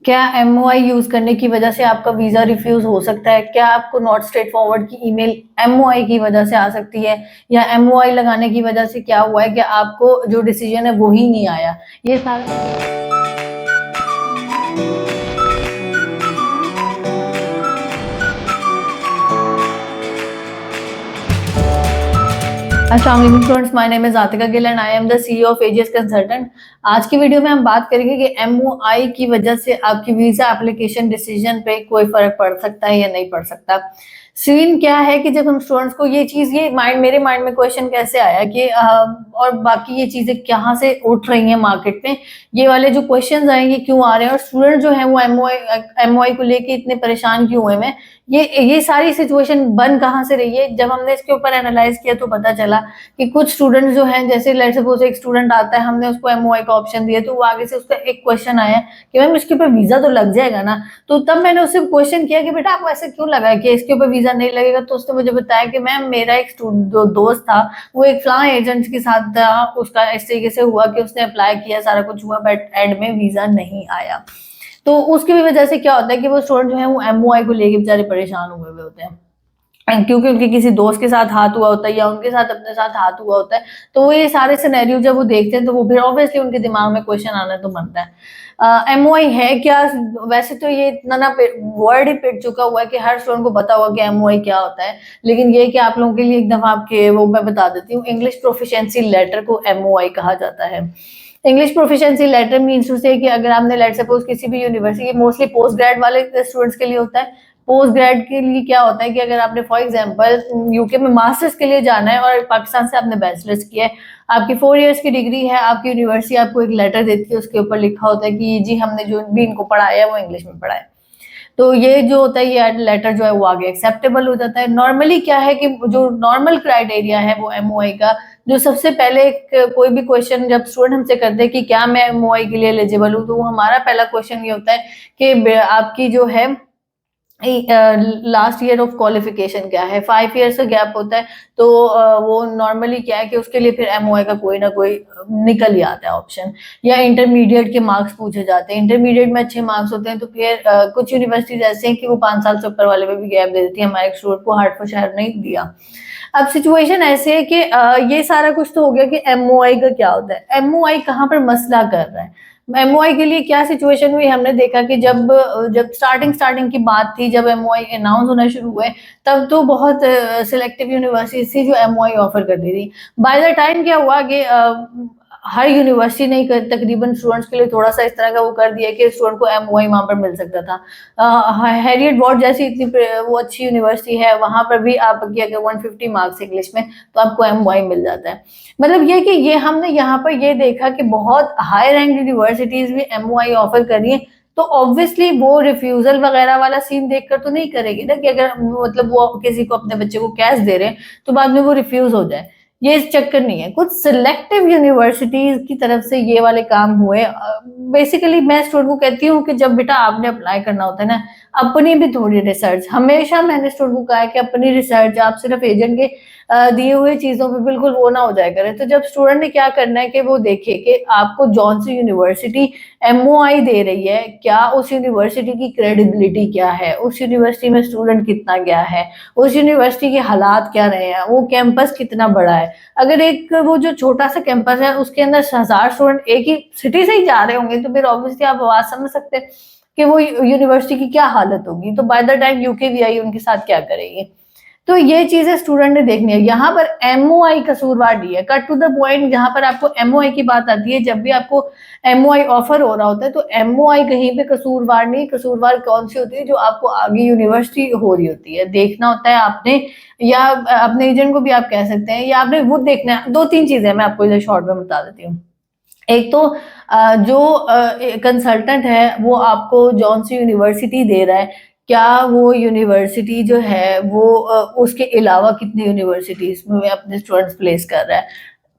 क्या MOI use करने की वजह से आपका वीजा रिफ्यूज हो सकता है? क्या आपको नॉट स्ट्रेट फॉरवर्ड की ईमेल एमओआई की वजह से आ सकती है? या एमओआई लगाने की वजह से क्या हुआ है कि आपको जो डिसीजन है वो ही नहीं आया? ये सारा अस्सलाम वालेकुम students, my name is Atika Gill and I am the CEO of AGS consultant. आज की वीडियो में हम बात करेंगे कि एमओआई की वजह से आपकी वीजा एप्लीकेशन डिसीजन पे कोई फर्क पड़ सकता है या नहीं पड़ सकता। सीन क्या है कि जब हम स्टूडेंट्स को ये चीज मेरे माइंड में क्वेश्चन कैसे आया कि और बाकी ये चीजें कहाँ से उठ रही हैं मार्केट में, ये वाले जो क्वेश्चंस आएंगे क्यों आ रहे हैं और स्टूडेंट जो है वो एमओआई को लेके इतने परेशान क्यों हुए हैं, ये सारी सिचुएशन बन कहाँ से रही है। जब हमने इसके ऊपर एनालाइज किया तो पता चला कि कुछ स्टूडेंट्स जो हैं, जैसे लेट्स सपोज एक स्टूडेंट आता है, हमने उसको एमओआई का ऑप्शन दिया तो वो आगे से उसका एक क्वेश्चन आया कि मैम इसके ऊपर वीजा तो लग जाएगा ना। तो तब मैंने उससे क्वेश्चन किया कि बेटा आपको ऐसे क्यों लगा कि इसके ऊपर वीजा नहीं लगेगा। तो उसने मुझे बताया कि मैम मेरा एक जो दोस्त था वो एक फलां एजेंट के साथ था, उसका इस तरीके से हुआ कि उसने अप्लाई किया, सारा कुछ हुआ, बट एंड में वीजा नहीं आया। तो उसकी भी वजह से क्या होता है कि वो स्टूडेंट जो है वो एमओआई को लेके बेचारे परेशान हुए हुए होते हैं, क्योंकि उनके किसी दोस्त के साथ हाथ हुआ होता है या उनके साथ अपने साथ हाथ हुआ होता है। तो वो ये सारे सिनेरियो जब वो देखते हैं तो वो फिर ऑब्वियसली उनके दिमाग में क्वेश्चन आना तो बनता है। एमओआई है क्या? वैसे तो ये इतना ना वर्ड ही पिट चुका हुआ है कि हर स्टूडेंट को पता होगा कि एमओआई क्या होता है, लेकिन ये कि आप लोगों के लिए एक दफा आपके वो मैं बता देती हूँ। इंग्लिश प्रोफिशिएंसी लेटर को एमओआई कहा जाता है। English proficiency letter means to say कि अगर आपने लेट सपोज किसी भी यूनिवर्सिटी, मोस्टली पोस्ट ग्रेड वाले स्टूडेंट्स के लिए होता है। पोस्ट ग्रेड के लिए क्या होता है कि अगर आपने फॉर एग्जांपल यूके में मास्टर्स के लिए जाना है और पाकिस्तान से आपने बैचलर्स किया है, आपकी 4 इयर्स की डिग्री है, आपकी यूनिवर्सिटी आपको एक लेटर देती है, उसके ऊपर लिखा होता है कि जी हमने जो भी इनको पढ़ाया है वो इंग्लिश में पढ़ा है। तो ये जो होता है ये लेटर जो है वो आगे एक्सेप्टेबल हो जाता है। नॉर्मली क्या है कि जो नॉर्मल क्राइटेरिया है वो एमओआई का, जो सबसे पहले कोई भी क्वेश्चन जब स्टूडेंट हमसे करते हैं कि क्या मैं एमओआई के लिए एलिजिबल हूँ, तो हमारा पहला क्वेश्चन ये होता है कि आपकी जो है लास्ट ईयर ऑफ क्वालिफिकेशन क्या है। 5 इयर्स का गैप होता है तो वो नॉर्मली क्या है कि उसके लिए फिर एमओआई का कोई ना कोई निकल ही आता है ऑप्शन। या इंटरमीडिएट के मार्क्स पूछे जाते हैं, इंटरमीडिएट में अच्छे मार्क्स होते हैं तो फिर कुछ यूनिवर्सिटीज ऐसे हैं कि वो 5 साल से ऊपर वाले में भी गैप दे देती है। हमारे स्टूडेंट को हार्टफुल शहर नहीं दिया। अब सिचुएशन ऐसे है कि ये सारा कुछ तो हो गया कि एमओआई का क्या होता है, एमओआई कहाँ पर मसला कर रहा है। एमओआई के लिए क्या सिचुएशन हुई, हमने देखा कि जब जब स्टार्टिंग की बात थी, जब एमओआई अनाउंस होना शुरू हुए, तब तो बहुत सिलेक्टिव यूनिवर्सिटीज थी जो एमओआई ऑफर करती थी। बाय द टाइम क्या हुआ कि हर यूनिवर्सिटी ने तकरीबन स्टूडेंट्स के लिए थोड़ा सा इस तरह का वो कर दिया कि स्टूडेंट को एमओआई वहां पर मिल सकता था। हैरियट वार्ड जैसी इतनी वो अच्छी यूनिवर्सिटी है, वहां पर भी आप अगर 150 मार्क्स इंग्लिश में तो आपको एमओआई मिल जाता है। मतलब ये कि ये हमने यहाँ पर ये देखा कि बहुत हाई रैंक यूनिवर्सिटीज भी एमओआई ऑफर कर रही है, तो ऑब्वियसली वो रिफ्यूजल वगैरह वाला सीन देखकर तो नहीं करेगी ना कि अगर मतलब वो किसी को अपने बच्चे को कैश दे रहे हैं तो बाद में वो रिफ्यूज हो जाए। ये इस चक्कर नहीं है, कुछ सिलेक्टिव यूनिवर्सिटीज की तरफ से ये वाले काम हुए। बेसिकली मैं स्टूडेंट को कहती हूँ कि जब बेटा आपने अप्लाई करना होता है ना, अपनी भी थोड़ी रिसर्च, हमेशा मैंने स्टूडेंट को कहा है कि अपनी रिसर्च, आप सिर्फ एजेंट के दिए हुए चीजों पे बिल्कुल वो ना हो जाया करे। तो जब स्टूडेंट ने क्या करना है कि वो देखे कि आपको जॉन सी यूनिवर्सिटी एमओआई दे रही है, क्या उस यूनिवर्सिटी की क्रेडिबिलिटी क्या है, उस यूनिवर्सिटी में स्टूडेंट कितना गया है, उस यूनिवर्सिटी के हालात क्या रहे हैं, वो कैंपस कितना बड़ा है। अगर एक वो जो छोटा सा कैंपस है उसके अंदर 1000 स्टूडेंट एक ही सिटी से ही जा रहे होंगे तो फिर ऑब्वियसली आप आवाज समझ सकते हैं कि वो यूनिवर्सिटी की क्या हालत होगी। तो बाय द टाइम यूके भी आई उनके साथ क्या करेगी। तो ये चीजें स्टूडेंट ने देखनी है। यहाँ पर एमओआई कसूरवार नहीं है, कट टू द पॉइंट। जहां पर आपको एमओआई की बात आती है, जब भी आपको एमओआई ऑफर हो रहा होता है तो एमओआई कहीं पे कसूरवार नहीं। कसूरवार कौन सी होती है? जो आपको आगे यूनिवर्सिटी हो रही होती है, देखना होता है आपने, या अपने एजेंट को भी आप कह सकते हैं, या आपने वो देखना है। 2-3 चीजें मैं आपको इधर शॉर्ट में बता देती हूँ। एक तो जो कंसल्टेंट है वो आपको जॉन सी यूनिवर्सिटी दे रहा है, क्या वो यूनिवर्सिटी जो है वो उसके अलावा कितनी यूनिवर्सिटीज में अपने स्टूडेंट्स प्लेस कर रहा है।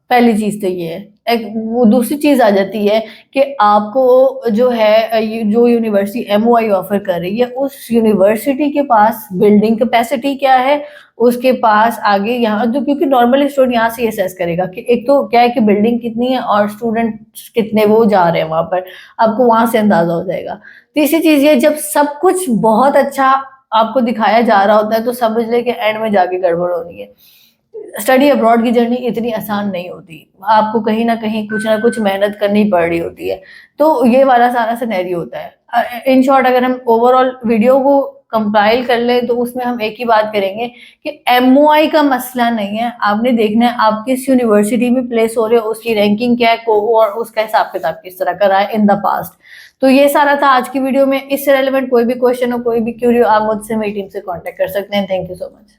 पहली चीज तो ये है। एक वो दूसरी चीज आ जाती है कि आपको जो है जो यूनिवर्सिटी एमओआई ऑफर कर रही है, उस यूनिवर्सिटी के पास बिल्डिंग कैपेसिटी क्या है, उसके पास आगे यहाँ जो, क्योंकि नॉर्मली स्टूडेंट यहाँ से असेस करेगा कि एक तो क्या है कि बिल्डिंग कितनी है और स्टूडेंट कितने वो जा रहे हैं वहां पर, आपको वहां से अंदाजा हो जाएगा। तीसरी चीज ये, जब सब कुछ बहुत अच्छा आपको दिखाया जा रहा होता है तो समझ ले कि एंड में जाके गड़बड़ होनी है। स्टडी अब्रॉड की जर्नी इतनी आसान नहीं होती, आपको कहीं ना कुछ मेहनत करनी पड़ रही होती है। तो ये वाला सारा सिनेरियो होता है। इन शॉर्ट अगर हम ओवरऑल वीडियो को कंपाइल कर ले तो उसमें हम एक ही बात करेंगे कि एमओआई का मसला नहीं है, आपने देखना है आप किस यूनिवर्सिटी में प्लेस हो रहे हो, उसकी रैंकिंग क्या है और उसका हिसाब किताब किस तरह का रहा है इन द पास्ट। तो ये सारा था आज की वीडियो में। इससे रेलेवेंट कोई भी क्वेश्चन हो, कोई भी क्यूरी हो, आप मुझसे मेरी टीम से कांटेक्ट कर सकते हैं। Thank you so much.